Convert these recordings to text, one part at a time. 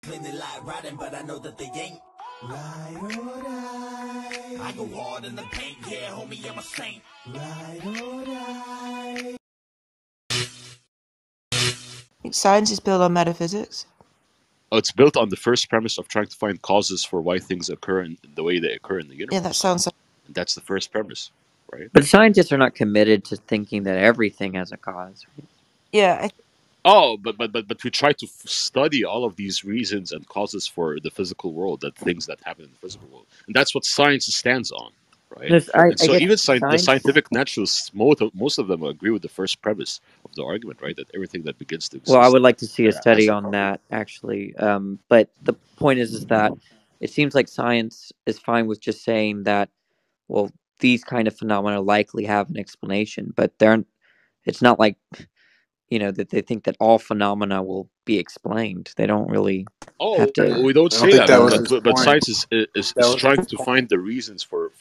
Clean it like riding, but I know that they ain't. Ride or die. I go hard in the paint, yeah, homie, I'm a saint. Ride or die. Science is built on metaphysics. It's built on the first premise of trying to find causes for why things occur in the way they occur in the universe. Yeah, that sounds like... And that's the first premise, right? But scientists are not committed to thinking that everything has a cause. Right? Yeah, Oh, but we try to study all of these reasons and causes for the physical world, that things that happen in the physical world, and that's what science stands on, right? Yes, And I so guess even the science. scientific naturalists, most of them agree with the first premise of the argument, right? That everything that begins to exist. Well, I would like to see a study has a on cause. that actually. But the point is that it seems like science is fine with just saying that, well, these kind of phenomena likely have an explanation, but they're. It's not like, that they think that all phenomena will be explained. They don't really Oh, have to. we don't I don't say think that, that was his but point. science is That was trying his to point. find the reasons for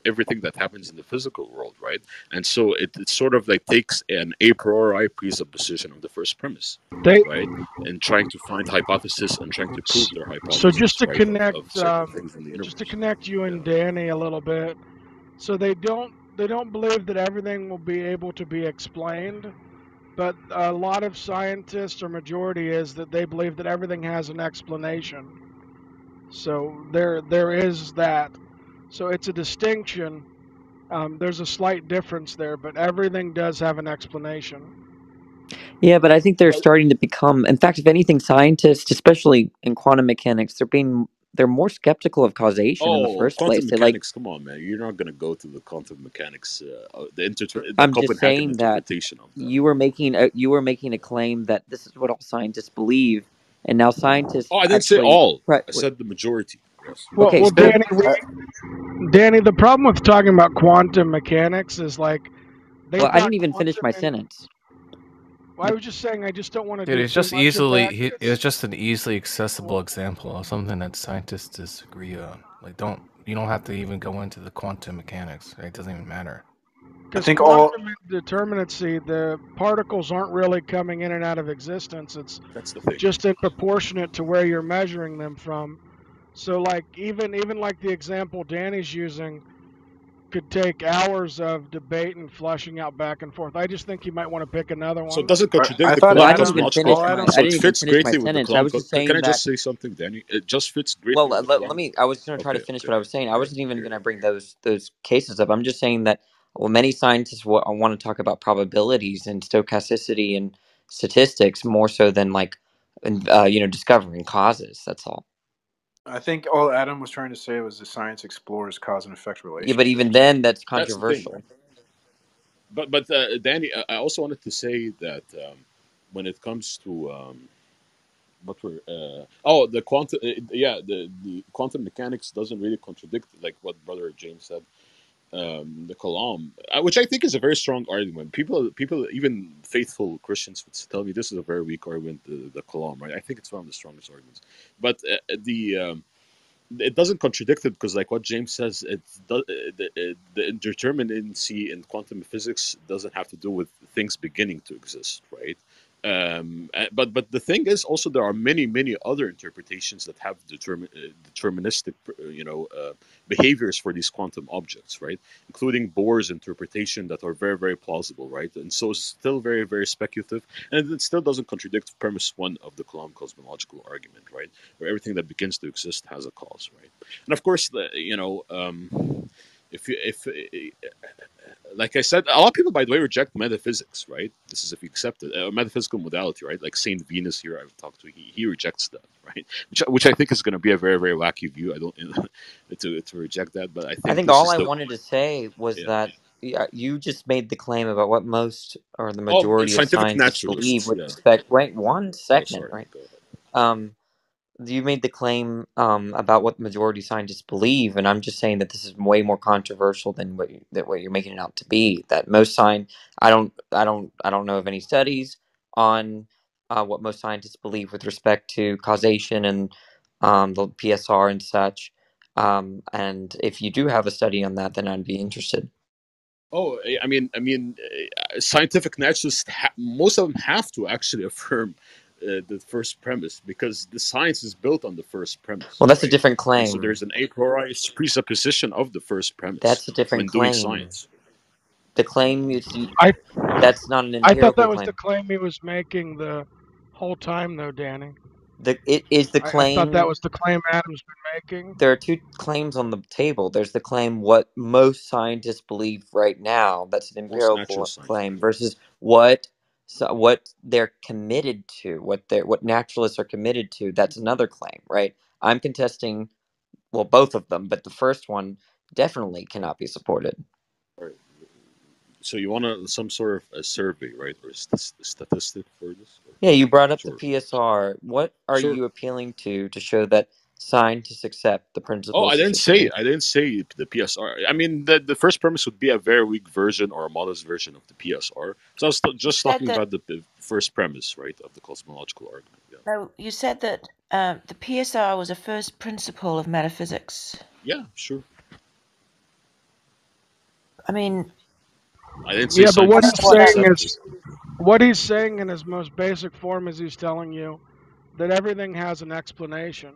everything that happens in the physical world, right? And so it sort of like takes an a priori presupposition of the first premise, They right? And trying to find hypothesis and trying to prove their so just hypothesis, to right? Of connect, certain things in the universe. just to connect you Yeah. and Danny a little bit. So they don't believe that everything will be able to be explained, but a lot of scientists, or majority, is that they believe that everything has an explanation. So there is that. So it's a distinction. There's a slight difference there, but everything does have an explanation. Yeah, but I think they're starting to become. In fact, if anything, scientists, especially in quantum mechanics, they're more skeptical of causation in the Oh, first quantum place. They mechanics! Come on, man! You're not going to go to the quantum mechanics, the I'm just Copenhagen saying that interpretation of that. you were making a claim that this is what all scientists believe, and now scientists Oh, I didn't say actually. all. Right. I said the majority. Yes. Well, Okay, well, so Danny, the problem with talking about quantum mechanics is like they well, I thought didn't even finish my quantum. sentence. Well, I was just saying I just don't want to Dude, do it's too just much of that. it's just an easily accessible example of something that scientists disagree on. Like, you don't have to even go into the quantum mechanics. Right? It doesn't even matter. Because think all- quantum indeterminacy, the particles aren't really coming in and out of existence. It's That's the thing. just in proportionate to where you're measuring them from. So, like even like the example Danny's using could take hours of debate and flushing out back and forth. I just think you might want to pick another one. So it doesn't contradict I the thought Well, I Coulomb didn't even cosmological finish argument. my. So I it didn't even fits finish my greatly with the sentence. I Coulomb. was just Can saying I that. just say something, Danny? It just fits greatly Well, with the let Coulomb. me. I was going to try to finish what I was saying. I Okay. wasn't even going to bring those cases up. I'm just saying that. Well, many scientists want to talk about probabilities and stochasticity and statistics more so than discovering causes. That's all. I think all Adam was trying to say was the science explores cause and effect Yeah, relationships. but even then, that's That's the thing. controversial. But Danny, I also wanted to say that when it comes to what we're the quantum the quantum mechanics doesn't really contradict like what Brother James said. The Kalam, which I think is a very strong argument. People, even faithful Christians would tell me this is a very weak argument. The Kalam, right? I think it's one of the strongest arguments. But it doesn't contradict it because, like what James says, the indeterminacy in quantum physics doesn't have to do with things beginning to exist, right? But the thing is, also there are many other interpretations that have deterministic, behaviors for these quantum objects, right? Including Bohr's interpretation that are very plausible, right? And so it's still very speculative, and it still doesn't contradict premise one of the Coulomb cosmological argument, right? Where everything that begins to exist has a cause, right? And of course, if like I said, a lot of people, by the way, reject metaphysics, right? This is if you accept it, a metaphysical modality, right? Like Saint Venus here, I've talked to, he rejects that, right? Which I think is going to be a very wacky view. I don't to reject that, but I think this all is I wanted to say was yeah. that you just made the claim about what most or the majority of scientific scientists believe naturalists, with yeah. respect. Wait 1 second, sorry, right? go ahead. You made the claim about what the majority of scientists believe, and I'm just saying that this is way more controversial than what you're making it out to be. That most I don't know of any studies on what most scientists believe with respect to causation and the PSR and such. And if you do have a study on that, then I'd be interested. Oh, I mean, scientific naturalists, most of them have to actually affirm the first premise, because the science is built on the first premise, Well, that's a right? different And so claim. there's an a priori presupposition of the first premise That's a different when doing claim. science. The claim is I that's not an I thought empirical that was the claim. claim he was making the whole time, though, Danny. It is the I thought that claim. was the claim Adam's been making. There are two claims on the table. There's the claim what most scientists believe right now. That's an Most natural empirical science. claim versus what they're committed to, what naturalists are committed to. That's another claim, right? I'm contesting, well, both of them, but the first one definitely cannot be supported. Right. So you want some sort of a survey, right, or statistic for this? Yeah, you brought up Sure. the PSR. What are Sure. you appealing to show that scientists accept the Oh, principles? I didn't say the PSR. I mean, the first premise would be a very weak version or a modest version of the PSR. So I was just said talking that- about the first premise, right, of the cosmological argument. Yeah. No, you said that the PSR was a first principle of metaphysics. Yeah, sure. I mean, I didn't say Yeah, but what scientists he's saying accept is, what he's saying in his most basic form is he's telling you that everything has an explanation,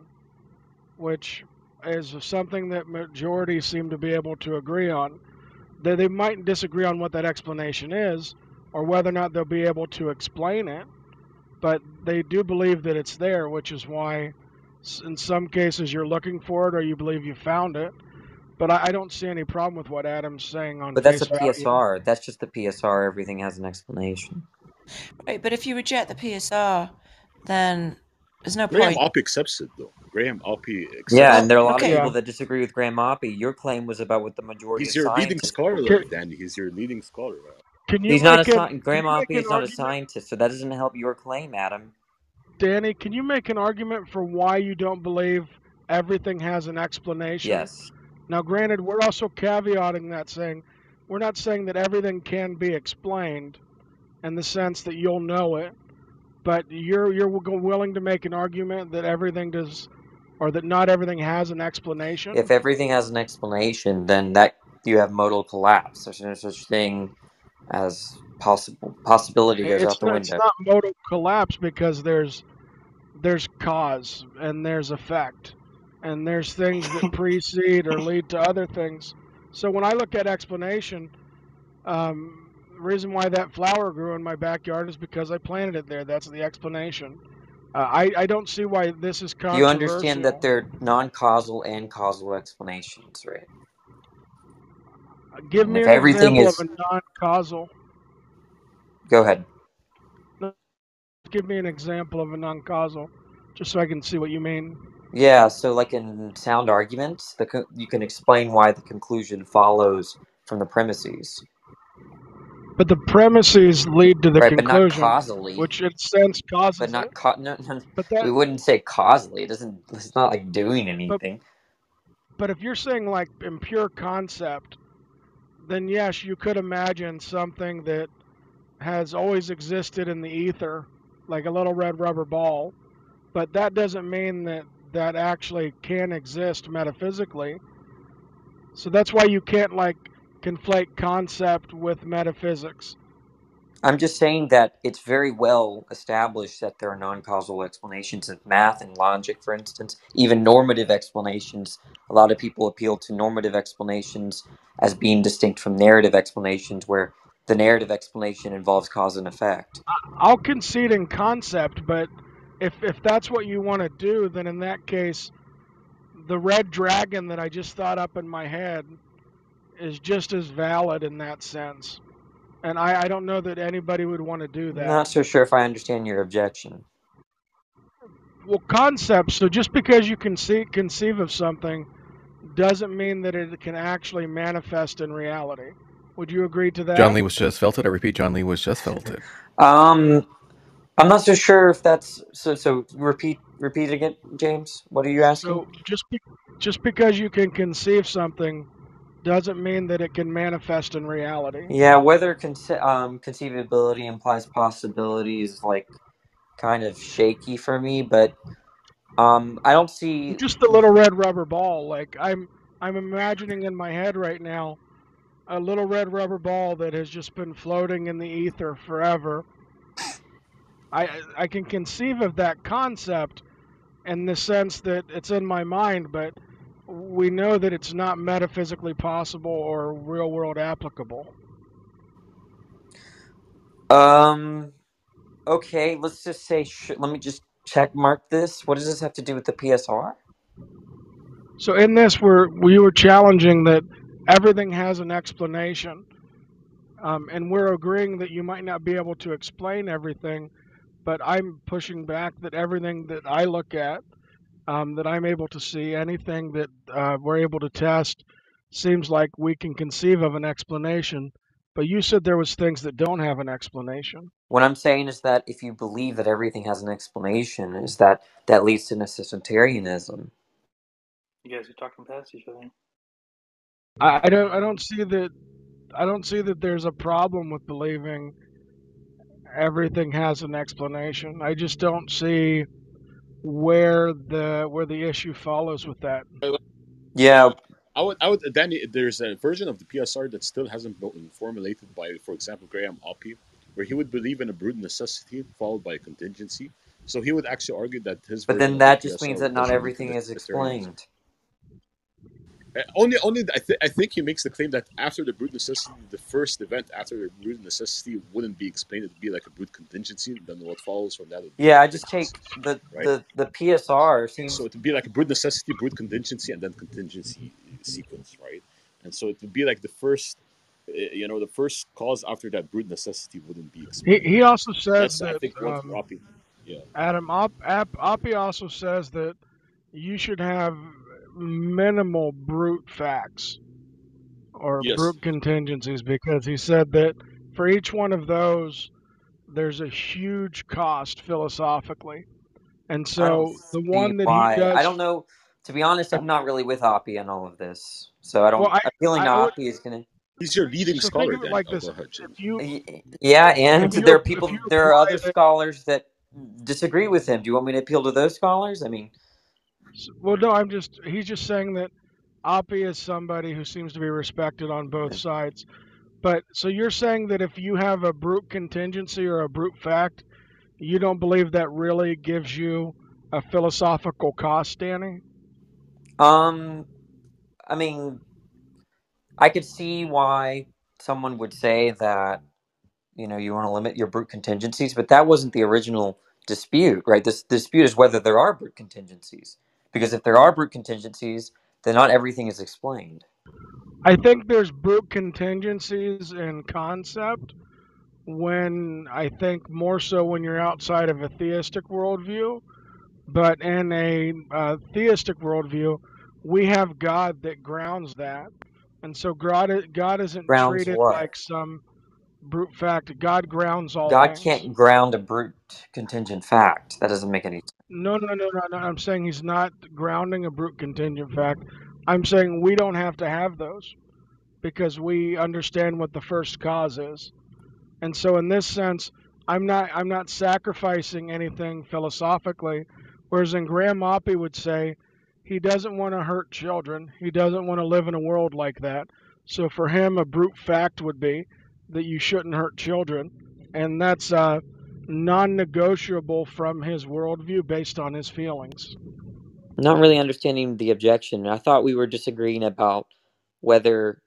which is something that majority seem to be able to agree on. They might disagree on what that explanation is or whether or not they'll be able to explain it, but they do believe that it's there, which is why in some cases you're looking for it or you believe you found it. But I don't see any problem with what Adam's saying on But that's a face value. PSR. That's just the PSR. Everything has an explanation. right, but if you reject the PSR, then there's no Graham point. Oppy accepts it, though. Graham Oppy accepts Yeah, it. and there are a lot Okay. of people that disagree with Graham Oppy. Your claim was about what the majority He's of your leading scientists. scholar, Okay. Danny. He's your leading scholar. Can you He's not make a an, Graham can you make Oppy an is not a argument, scientist, so that doesn't help your claim, Adam. Danny? Can you make an argument for why you don't believe everything has an explanation? Yes. Now, granted, we're also caveating that, saying we're not saying that everything can be explained in the sense that you'll know it, but you're willing to make an argument that everything does, or that not everything has an explanation. If everything has an explanation, then that you have modal collapse. There's no such thing as possibility goes out the It's window. not modal collapse because there's cause and there's effect and there's things that precede or lead to other things. So when I look at explanation, the reason why that flower grew in my backyard is because I planted it there. That's the explanation. I don't see why this is Do controversial. you understand that they're non-causal and causal explanations, right? Give And me if an everything example is, of a non-causal. go ahead. Give me an example of a non-causal, just so I can see what you mean. Yeah, so like in sound arguments, you can explain why the conclusion follows from the premises. But the premises lead to the Right, but not conclusion, causally. which in a sense causes But not it. no, But that, we wouldn't say causally. It's not like doing anything. but if you're saying like in pure concept, then yes, you could imagine something that has always existed in the ether, like a little red rubber ball. But that doesn't mean that that actually can exist metaphysically. So that's why you can't like conflate concept with metaphysics. I'm just saying that it's very well established that there are non-causal explanations in math and logic, for instance. Even normative explanations, a lot of people appeal to normative explanations as being distinct from narrative explanations, where the narrative explanation involves cause and effect. I'll concede in concept, but if that's what you want to do, then in that case, the red dragon that I just thought up in my head is just as valid in that sense. And I don't know that anybody would want to do that. Not so sure if I understand your objection. Well, concept, so just because you can conceive of something doesn't mean that it can actually manifest in reality. Would you agree to that? John Lee was just felt it. I repeat, John Lee was just felt it. I'm not so sure if that's so. Repeat again, James. What are you asking? So just because you can conceive something doesn't mean that it can manifest in reality. Yeah, whether conceivability implies possibility is like kind of shaky for me, but I don't see Just a little red rubber ball. Like I'm imagining in my head right now a little red rubber ball that has just been floating in the ether forever. I can conceive of that concept in the sense that it's in my mind, but we know that it's not metaphysically possible or real world applicable. Okay, let's just say, let me just check mark this. What does this have to do with the PSR? So in this, we were challenging that everything has an explanation, and we're agreeing that you might not be able to explain everything, but I'm pushing back that everything that I look at, that I'm able to see, anything that we're able to test, seems like we can conceive of an explanation. But you said there was things that don't have an explanation. What I'm saying is that if you believe that everything has an explanation, is that leads to necessitarianism. You guys are talking past each other. I don't see that. I don't see that there's a problem with believing everything has an explanation. I just don't see where the issue follows with that. Yeah, I would, Danny. There's a version of the PSR that still hasn't been formulated by, for example, Graham Oppy, where he would believe in a brute necessity followed by a contingency. So he would actually argue that his. But version then of that the just PSR means that not doesn't lead to everything is necessitarianism. explained. Only I think he makes the claim that after the brute necessity, the first event after the brute necessity wouldn't be explained. It'd be like a brute contingency. Then what follows from that? Would be Yeah, I just take right? the PSR seems. So it would be like a brute necessity, brute contingency, and then contingency sequence, right? And so it would be like the first, the first cause after that brute necessity wouldn't be explained. He also says That's, I that think, what Oppy, yeah. Adam Oppy also says that you should have minimal brute facts or Yes. brute contingencies, because he said that for each one of those there's a huge cost philosophically. And so the one that he does, I don't know. To be honest, I'm not really with Oppy on all of this, so I don't. I'm feeling Oppy is gonna. He's your leading so scholar. Think of it like this: yeah, and there are people. There are other scholars that disagree with him. Do you want me to appeal to those scholars? I mean, well, no. He's just saying that Oppy is somebody who seems to be respected on both sides. But so you're saying that if you have a brute contingency or a brute fact, you don't believe that really gives you a philosophical cost, Danny? I mean, I could see why someone would say that, you want to limit your brute contingencies, but that wasn't the original dispute, right? This dispute is whether there are brute contingencies. Because if there are brute contingencies, then not everything is explained. I think there's brute contingencies in concept, when I think more so when you're outside of a theistic worldview. But in a theistic worldview, we have God that grounds that. And so God isn't treated like some brute fact. God grounds all God things. can't ground a brute contingent fact. That doesn't make any sense. No. I'm saying he's not grounding a brute contingent fact. I'm saying we don't have to have those because we understand what the first cause is. And so in this sense, I'm not sacrificing anything philosophically. Whereas in Graham Oppy would say he doesn't want to hurt children. He doesn't want to live in a world like that. So for him, a brute fact would be that you shouldn't hurt children. And that's non-negotiable from his worldview based on his feelings. Not really understanding the objection. I thought we were disagreeing about whether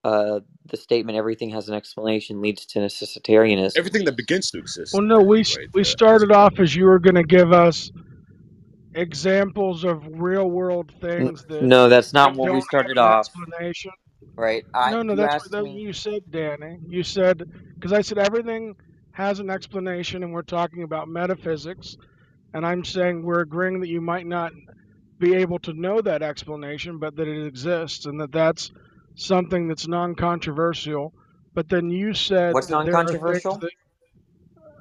the statement "everything has an explanation" leads to necessitarianism. Everything that begins to exist. Well, no, we started off as you were going to give us examples of real world things that. No, that's not what we started off. Explanation. Right. That's what you said, Danny. You said, because I said everything has an explanation, and we're talking about metaphysics, and I'm saying we're agreeing that you might not be able to know that explanation, but that it exists, and that's something that's non-controversial. But then you said, what's non-controversial?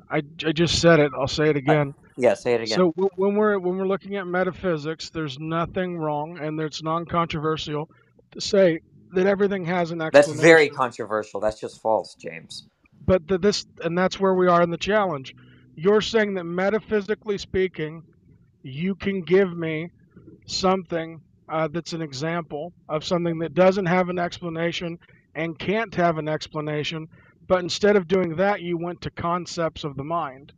I just said it. I'll say it again. Yeah, say it again. So when we're looking at metaphysics, there's nothing wrong, and it's non-controversial to say that everything has an explanation. That's very controversial. That's just false, James. But that's where we are in the challenge. You're saying that metaphysically speaking, you can give me something that's an example of something that doesn't have an explanation and can't have an explanation, but instead of doing that, you went to concepts of the mind.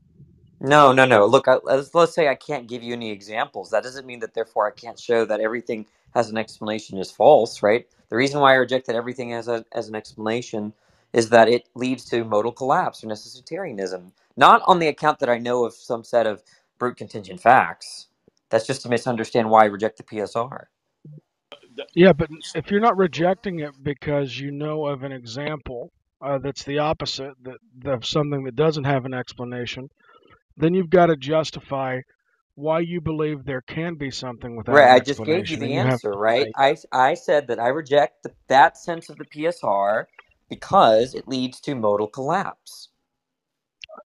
No, no, no. Look, let's say I can't give you any examples. That doesn't mean that therefore I can't show that everything has an explanation is false, right? The reason why I reject that everything as an explanation is that it leads to modal collapse or necessitarianism, not on the account that I know of some set of brute contingent facts. That's just to misunderstand why I reject the PSR. Yeah, but if you're not rejecting it because you know of an example that's the opposite, that of something that doesn't have an explanation, then you've got to justify why you believe there can be something without Right, an I just gave you explanation, and the you haven't answer, done right? that yet. I said that I reject that sense of the PSR because it leads to modal collapse.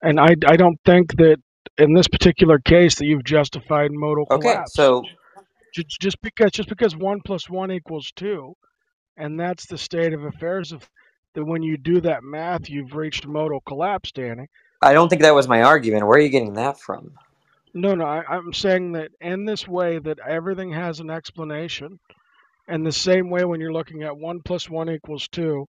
And I don't think that in this particular case that you've justified modal Okay, collapse. so Just because 1 + 1 = 2, and that's the state of affairs of that when you do that math, you've reached modal collapse, Danny. I don't think that was my argument. Where are you getting that from? No, I'm saying that in this way that everything has an explanation, and the same way when you're looking at 1 + 1 = 2,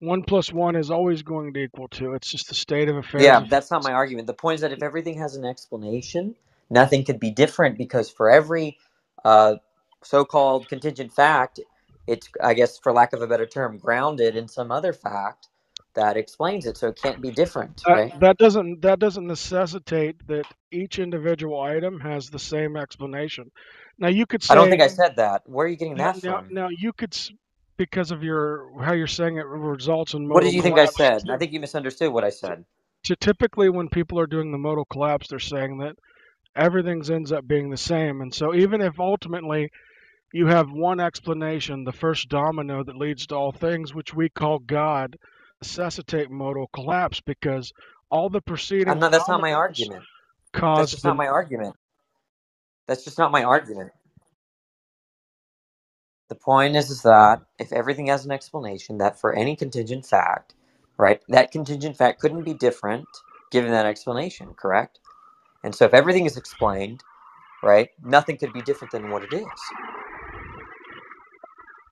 1 + 1 is always going to equal 2. It's just the state of affairs Yeah, of that's not things. my argument. The point is that if everything has an explanation, nothing could be different because for every uh, so-called contingent fact, it's, I guess, for lack of a better term, grounded in some other fact that explains it. So it can't be different, right? That doesn't necessitate that each individual item has the same explanation. Now you could I don't think say I said that. Where are you getting now that now, from? now you could because of your how you're saying it results in What modal did you think I collapse. said? I think you misunderstood what I said. Typically, when people are doing the modal collapse, they're saying that everything ends up being the same, and so even if ultimately you have one explanation, the first domino that leads to all things, which we call God, necessitate modal collapse because all the I'm preceding not. That's not my dominoes argument. That's cause just the not my argument. That's just not my argument. The point is that if everything has an explanation, that for any contingent fact, right, that contingent fact couldn't be different given that explanation, correct? And so if everything is explained, right, nothing could be different than what it is.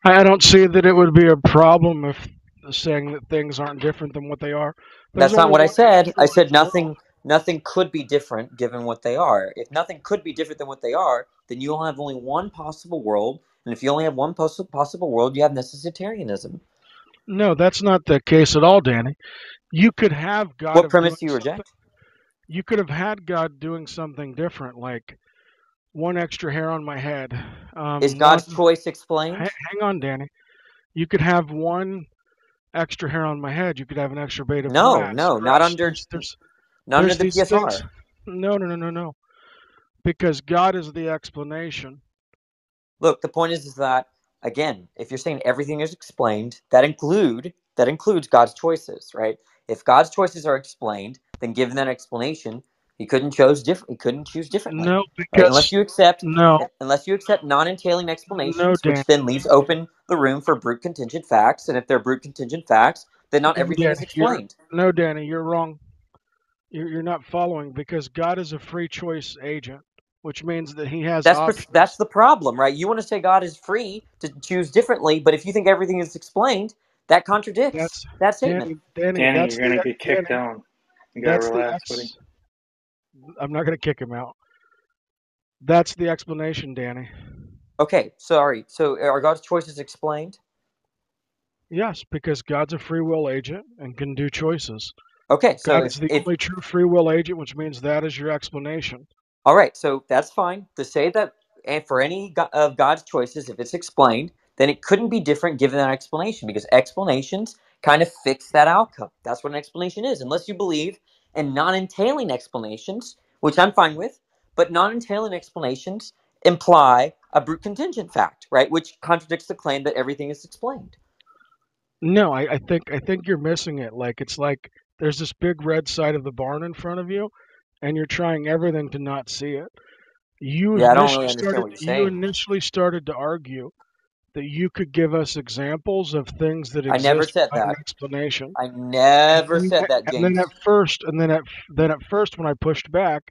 I don't see that it would be a problem if saying that things aren't different than what they are. There's That's not only what I one said. answer I in said the world. nothing could be different given what they are. If nothing could be different than what they are, then you will have only one possible world, and if you only have one possible world, you have necessitarianism. No, that's not the case at all, Danny. You could have God What of doing premise do you something. reject? You could have had God doing something different, like one extra hair on my head. Is One. God's choice explained? Hang on, Danny. You could have one extra hair on my head. You could have an extra blade of No, grass. no, not under not under There's the these things. PSR. No, no, no, no, no. Because God is the explanation. Look, the point is that again, if you're saying everything is explained, that includes God's choices, right? If God's choices are explained, then given that explanation, he couldn't choose differently, No, right? because no, Unless you accept non-entailing no, explanations, Danny, which then leaves open the room for brute contingent facts, and if they're brute contingent facts, then not no, everything is Danny, explained. You're wrong. You're not following because God is a free choice agent, which means that He has That's options. the problem, right? You want to say God is free to choose differently, but if you think everything is explained, that contradicts That's that statement. Danny. Danny, you're gonna get kicked Danny. down. You gotta That's the relax, buddy. ex. I'm not going to kick him out. That's the explanation, Danny. Okay, sorry. So are God's choices explained? Yes, because God's a free will agent and can do choices. Okay, so God is the if only true free will agent, which means that is your explanation. all right, so that's fine to say that, and for any of God's choices, if it's explained, then it couldn't be different given that explanation because explanations kind of fix that outcome. That's what an explanation is, unless you believe in non-entailing explanations, which I'm fine with, but non-entailing explanations imply a brute contingent fact, right? Which contradicts the claim that everything is explained. No, I think you're missing it. It's like there's this big red side of the barn in front of you, and you're trying everything to not see it. Yeah, I don't really understand what you're You saying. initially started to argue that you could give us examples of things that I never exist said without an that. explanation. I never said that, And then James. at first, when I pushed back,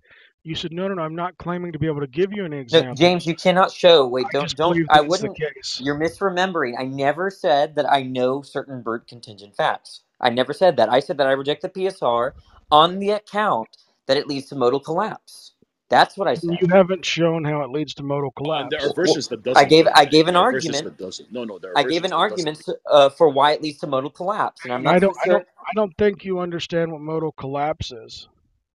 you said, no, no, no, I'm not claiming to be able to give you any No, examples. James, you cannot show. Wait, I just don't. believe I that is the wouldn't. case. You're misremembering. I never said that I know certain brute contingent facts. I never said that. I said that I reject the PSR on the account that it leads to modal collapse. That's what I said. You haven't shown how it leads to modal And collapse. there are versions that doesn't. I gave an There are verses argument. that doesn't. No, there are I gave versions an that doesn't. argument for why it leads to modal collapse, and I'm not so sure. I don't think you understand what modal collapse is.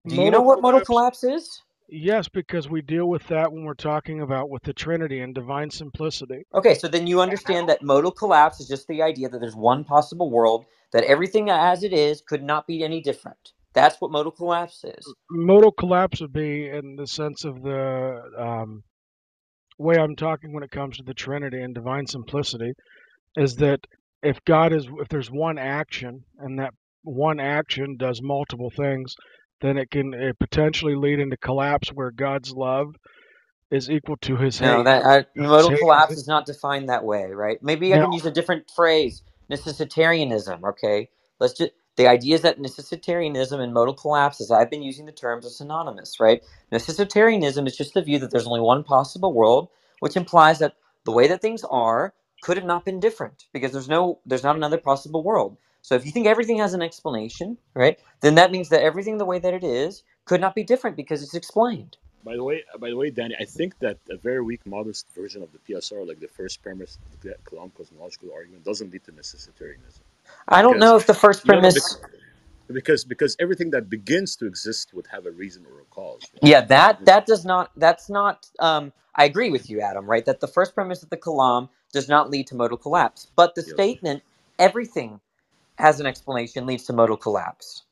Do you know what modal collapse is? Yes, because we deal with that when we're talking about with the Trinity and divine simplicity. Okay, so then you understand that modal collapse is just the idea that there's one possible world, that everything as it is could not be any different. That's what modal collapse is. Modal collapse would be in the sense of the way I'm talking when it comes to the Trinity and divine simplicity, is that if there's one action and that one action does multiple things, then it potentially lead into collapse where God's love is equal to his hate. No, modal collapse is not defined that way, right? Maybe I can use a different phrase, necessitarianism, okay? The idea is that necessitarianism and modal collapse, as I've been using the terms, are synonymous, right? Necessitarianism is just the view that there's only one possible world, which implies that the way that things are could have not been different because there's not another possible world. So if you think everything has an explanation, right, then that means that everything the way that it is could not be different because it's explained. By the way, Danny, I think that a very weak modest version of the PSR, like the first premise, the Kalam cosmological argument, doesn't lead to necessitarianism. I don't know if the first premise... Because everything that begins to exist would have a reason or a cause. Right? Yeah, that's not... I agree with you, Adam, right? That the first premise of the Kalam does not lead to modal collapse. But the statement, everything has an explanation, leads to modal collapse.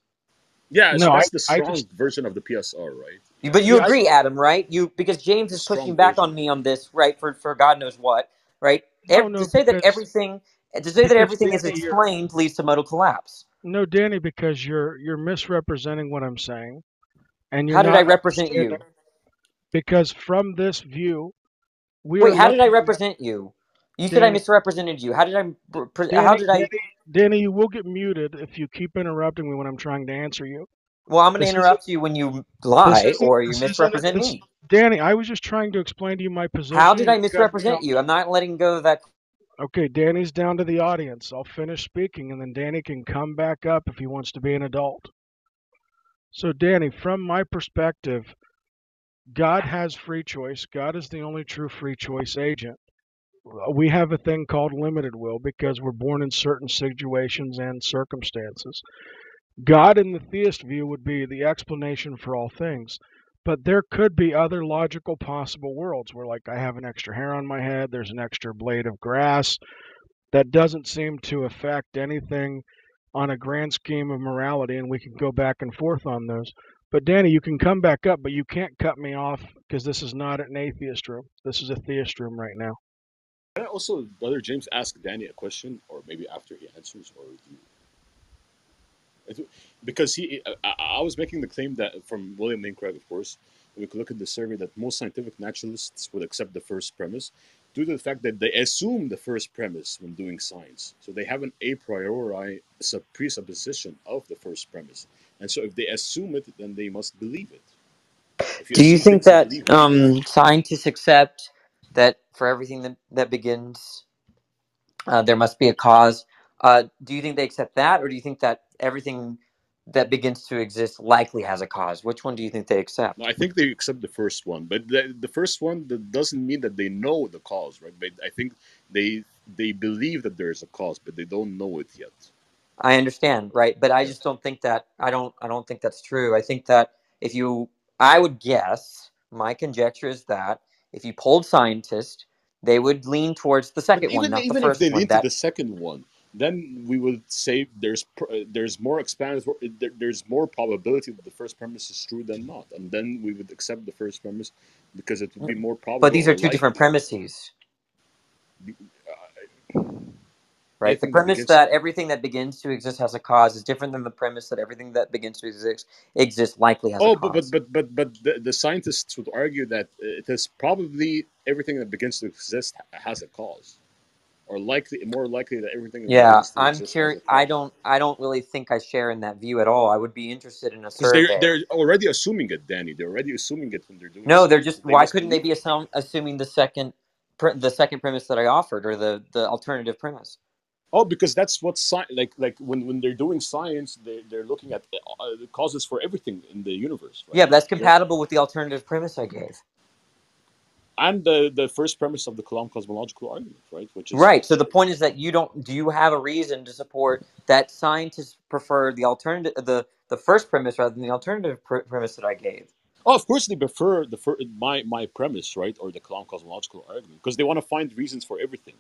Yeah, so that's the strong version of the PSR, right? But you agree, Adam, right? Because James is pushing back on me on this, right? For God knows what, right? To say that everything is explained leads to modal collapse. No, Danny, because you're misrepresenting what I'm saying, and how did I represent you? Because from this view, how did I represent you? You said I misrepresented you. How did I? Danny, you will get muted if you keep interrupting me when I'm trying to answer you. Well, I'm going to interrupt you when you lie or you misrepresent me. Danny, I was just trying to explain to you my position. How did I misrepresent you? I'm not letting go of that. Okay, Danny's down to the audience. I'll finish speaking, and then Danny can come back up if he wants to be an adult. So, Danny, from my perspective, God has free choice. God is the only true free choice agent. We have a thing called limited will because we're born in certain situations and circumstances. God in the theist view would be the explanation for all things. But there could be other logical possible worlds where, like, I have an extra hair on my head, there's an extra blade of grass. That doesn't seem to affect anything on a grand scheme of morality, and we can go back and forth on those. But Danny, you can come back up, but you can't cut me off because this is not an atheist room. This is a theist room right now. Can I also, Brother James, ask Danny a question, or maybe after he answers, or do you? Because I was making the claim that from William Lane Craig, of course, we could look at the survey that most scientific naturalists would accept the first premise due to the fact that they assume the first premise when doing science. So they have an a priori presupposition of the first premise. And so if they assume it, then they must believe it. Do you think that scientists accept that for everything that begins, there must be a cause? Do you think they accept that, or do you think that everything that begins to exist likely has a cause? Which one do you think they accept? No, I think they accept the first one, but the first one, that doesn't mean that they know the cause, right? But I think they believe that there is a cause, but they don't know it yet. I understand, right? But I just don't think that. I don't think that's true. I think that I would guess, my conjecture is that if you polled scientists, they would lean towards the second one, not the first one. Even if they lean to the second one, then we would say there's more there's more probability that the first premise is true than not, and then we would accept the first premise because it would be more probable. But these are two different premises, right? The premise that everything that begins to exist has a cause is different than the premise that everything that begins to exist likely has a cause. But the scientists would argue that it is probably everything that begins to exist has a cause. Or more likely that everything. Yeah, I'm curious. I don't really think I share in that view at all. I would be interested in a survey. They're already assuming it, Danny. They're already assuming it when they're doing. No, they're just. Why couldn't they be assuming the second premise that I offered, or the alternative premise? Oh, because that's what like when they're doing science, they're looking at the causes for everything in the universe, Yeah, right? but that's They're, compatible with the alternative premise I gave. and the first premise of the Kalam cosmological argument, right? Which is Right. So the point is that you don't. Do you have a reason to support that scientists prefer the alternative, the first premise rather than the alternative premise that I gave? oh, of course they prefer my premise, right, or the Kalam cosmological argument, because they want to find reasons for everything,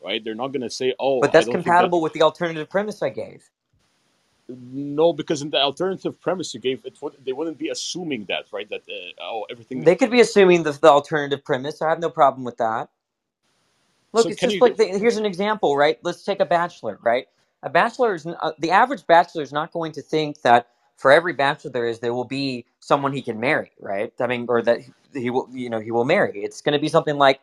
right? They're not going to say, oh, But I that's don't think that. compatible with the alternative premise I gave. No, because in the alternative premise you gave, they wouldn't be assuming that, right? That oh, everything. They could be assuming the alternative premise. I have no problem with that. Look, So it's can just you? like here's an example, right? Let's take a bachelor, right? A bachelor is the average bachelor is not going to think that for every bachelor there will be someone he can marry, right? I mean, or that he will, he will marry. It's going to be something like,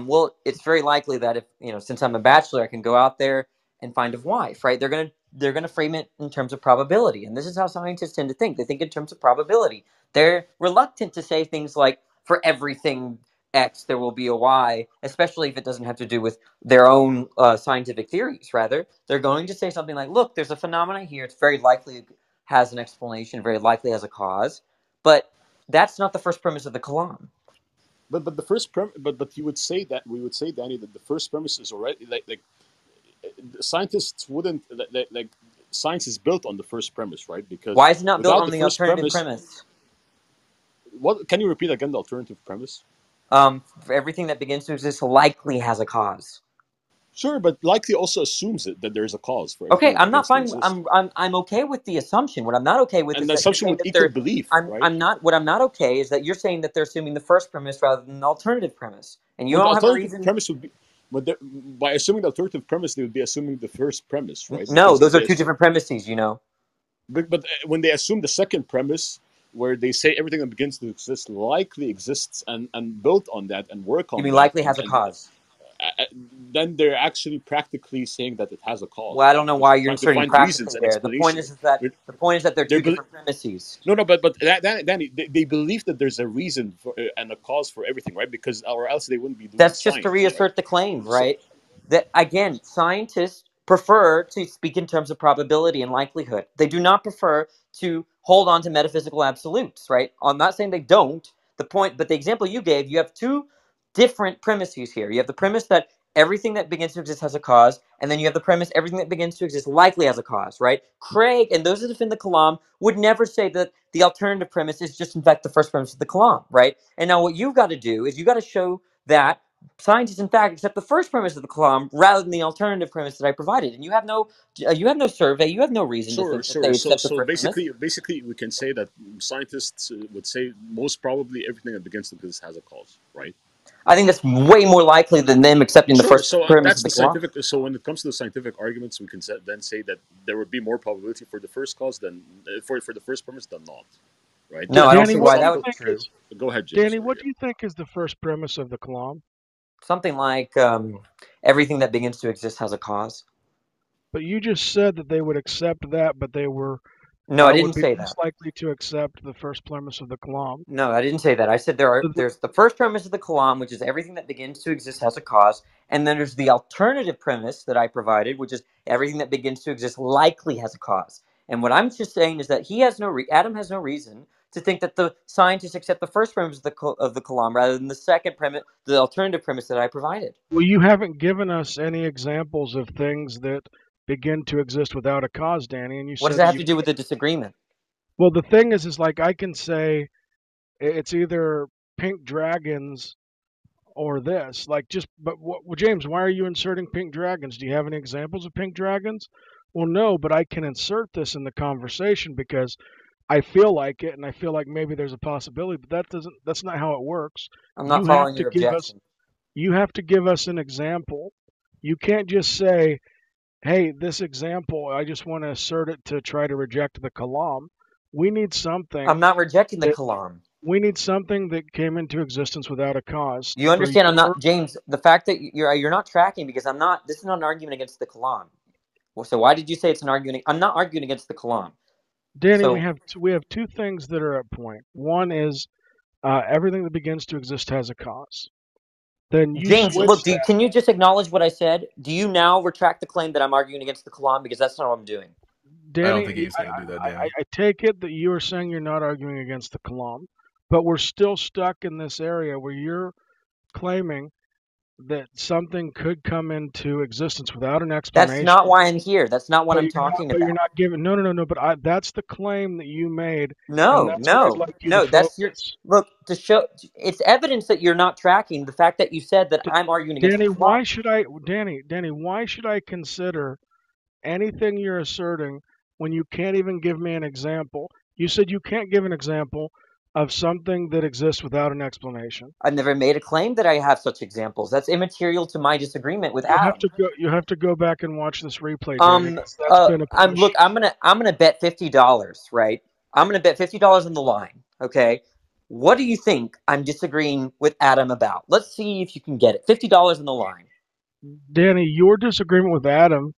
well, it's very likely that if since I'm a bachelor, I can go out there and find a wife, right? They're gonna frame it in terms of probability, and this is how scientists tend to think. They think in terms of probability. They're reluctant to say things like for everything X, there will be a Y, especially if it doesn't have to do with their own scientific theories. Rather, they're going to say something like, look, there's a phenomenon here. It's very likely it has an explanation, very likely has a cause. But that's not the first premise of the Kalam. But the first but you would say that we would say, Danny, that the first premise is already like scientists wouldn't like science is built on the first premise, right? Because Why is it not built without on the the first alternative premise, premise? what can you repeat again? The alternative premise? For everything that begins to exist likely has a cause. Sure, but likely also assumes it that there's a cause for everything Okay, that I'm not begins to fine. exist, I'm okay with the assumption. What I'm not okay with and is the that you're assumption saying would that equal they're. belief, right? I'm not. What I'm not okay is that you're saying that they're assuming the first premise rather than the alternative premise, and you Well, the don't have a alternative reason. premise would be, by assuming the alternative premise, they would be assuming the first premise, right? No, Because if those are they two different premises. but when they assume the second premise, where they say everything that begins to exist likely exists and built on that and work You on mean that, likely has a cause? uh, then they're actually practically saying that it has a cause, Well, I don't right? know Because why they're you're trying to inserting find reasons practically and there. The point explanations. is that They're, they're they're two different premises. no, no, but Danny, they believe that there's a reason for, and a cause for everything, right? Because or else they wouldn't be doing That's just to science, right? reassert the claim, So right? That again, scientists prefer to speak in terms of probability and likelihood. They do not prefer to hold on to metaphysical absolutes, right? I'm not saying they don't. The point, but the example you gave, you have two different premises here. You have the premise that everything that begins to exist has a cause, and then you have the premise everything that begins to exist likely has a cause, right? Craig and those that defend the Kalam would never say that the alternative premise is just in fact the first premise of the Kalam, right? And now what you've got to do is you've got to show that scientists, in fact, accept the first premise of the Kalam rather than the alternative premise that I provided. And you have no survey, you have no reason to sure, think that sure. they So accept the so first premise. basically, we can say that scientists would say most probably everything that begins to exist has a cause, right? I think that's way more likely than them accepting the Sure. first So premise that's of the the Kalam. scientific. So when it comes to the scientific arguments, we can then say that there would be more probability for the first cause than for the first premise than not, right? So, No, I Because don't Danny, see the what why do that you would philosophical. be think true. is Go ahead, James. Danny? Sorry. What do you think is the first premise of the Kalam? Something like everything that begins to exist has a cause. But you just said that they would accept that, but they No, I would didn't be say less that. likely to accept the first premise of the Kalam. No, I didn't say that. I said So there's the first premise of the Kalam, which is everything that begins to exist has a cause, and then there's the alternative premise that I provided, which is everything that begins to exist likely has a cause. And what I'm just saying is that Adam has no reason to think that the scientists accept the first premise of the Kalam rather than the second premise, the alternative premise that I provided. well, you haven't given us any examples of things that begin to exist without a cause, Danny, and you What does said that that have you to do with can't. the disagreement? Well, the thing is like I can say it's either pink dragons or this. Like, just, but what, well, James, why are you inserting pink dragons? Do you have any examples of pink dragons? Well, no, but I can insert this in the conversation because I feel like it, and I feel like maybe there's a possibility, but that's not how it works. I'm not You have following to your give us objection. you have to give us an example. You can't just say, "Hey, this example, I just want to assert it to try to reject the kalam." We need I'm something not rejecting the that Kalam. came into existence without a cause You for understand? I'm your. not James. The fact that you're not tracking because I'm not. This is not an argument against the Kalam. Well, so why did you say it's an argument? I'm not arguing against the Kalam. Danny, So we have two things that are at point. One is everything that begins to exist has a cause. then you James, look, switch that. can you just acknowledge what I said? Do you now retract the claim that I'm arguing against the Kalam? Because that's not what I'm doing. I don't Danny, think he's going to do that, Danny. I take it that you are saying you're not arguing against the Kalam, but we're still stuck in this area where you're claiming that something could come into existence without an explanation. That's not why I'm here. That's not what I'm talking But about. you're not giving. No. But that's the claim that you made. No, and that's where I'd like you to that's your focus. look to show. It's evidence that you're not tracking the fact that you said that I'm arguing against Danny, the Kalam. why should I consider anything you're asserting when you can't even give me an example? You said you can't give an example of something that exists without an explanation. I've never made a claim that I have such examples. That's immaterial to my disagreement with Adam. You have to go back and watch this replay, Danny. That's been a push. Look, I'm gonna bet $50, right? I'm gonna bet $50 on the line. Okay. What do you think I'm disagreeing with Adam about? Let's see if you can get it. $50 on the line. Danny, your disagreement with Adam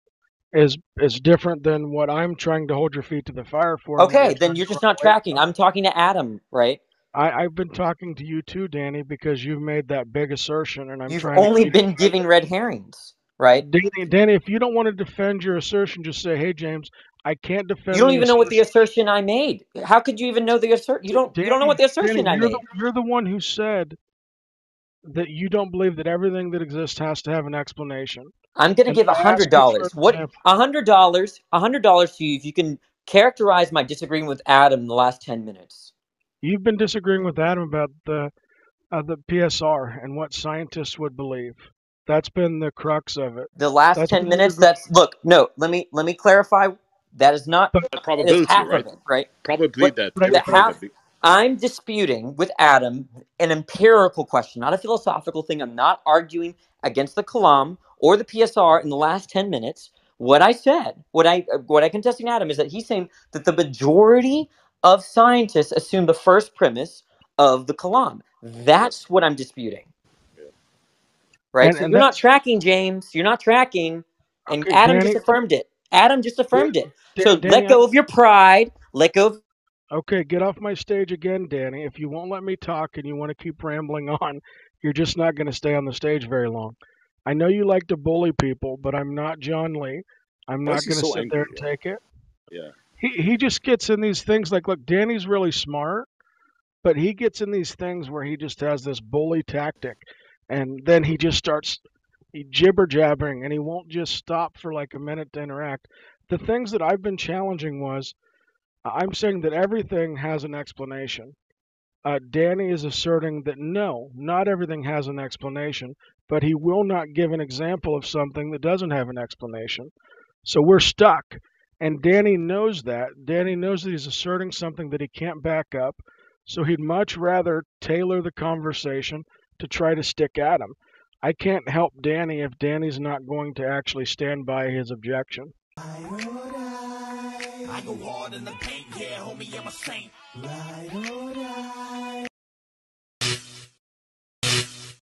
is different than what I'm trying to hold your feet to the fire for. Okay, then you're just not tracking. I'm talking to Adam, right? I've been talking to you too, Danny, because you've made that big assertion, and You've only been giving red herrings, right? Danny, if you don't want to defend your assertion, just say, "Hey, James, I can't defend." You don't even know what the assertion I made. How could you even know the assertion? You don't know what the assertion I made. You're the one who said that you don't believe that everything that exists has to have an explanation. I'm going to give $100. What $100? $100 to you if you can characterize my disagreement with Adam in the last 10 minutes. You've been disagreeing with Adam about the PSR and what scientists would believe. That's been the crux of it. The last 10 minutes. Let me clarify. That is not the probability, half right? Of it, right? Probably I'm disputing with Adam an empirical question, not a philosophical thing. I'm not arguing against the Kalam or the PSR in the last 10 minutes. What I said, what I contesting Adam is that he's saying that the majority of scientists assume the first premise of the Kalam. That's what I'm disputing. Right? So you're not tracking, James. You're not tracking. And okay, Adam just affirmed it. Adam just affirmed it. So let go of your pride. Let go of... Okay, get off my stage again, Danny. If you won't let me talk and you want to keep rambling on, you're just not going to stay on the stage very long. I know you like to bully people, but I'm not John Lee. I'm not going to sit there and take it. Yeah. He just gets in these things like, look, Danny's really smart, but he gets in these things where he just has this bully tactic, and then he just starts jibber-jabbering, and he won't just stop for like a minute to interact. The things that I've been challenging was, I'm saying that everything has an explanation. Danny is asserting that no, not everything has an explanation, but he will not give an example of something that doesn't have an explanation. So we're stuck. And Danny knows that. Danny knows that he's asserting something that he can't back up. So he'd much rather tailor the conversation to try to stick at him. I can't help Danny if Danny's not going to actually stand by his objection. I go hard in the paint, yeah, homie, I'm a saint. Ride or die.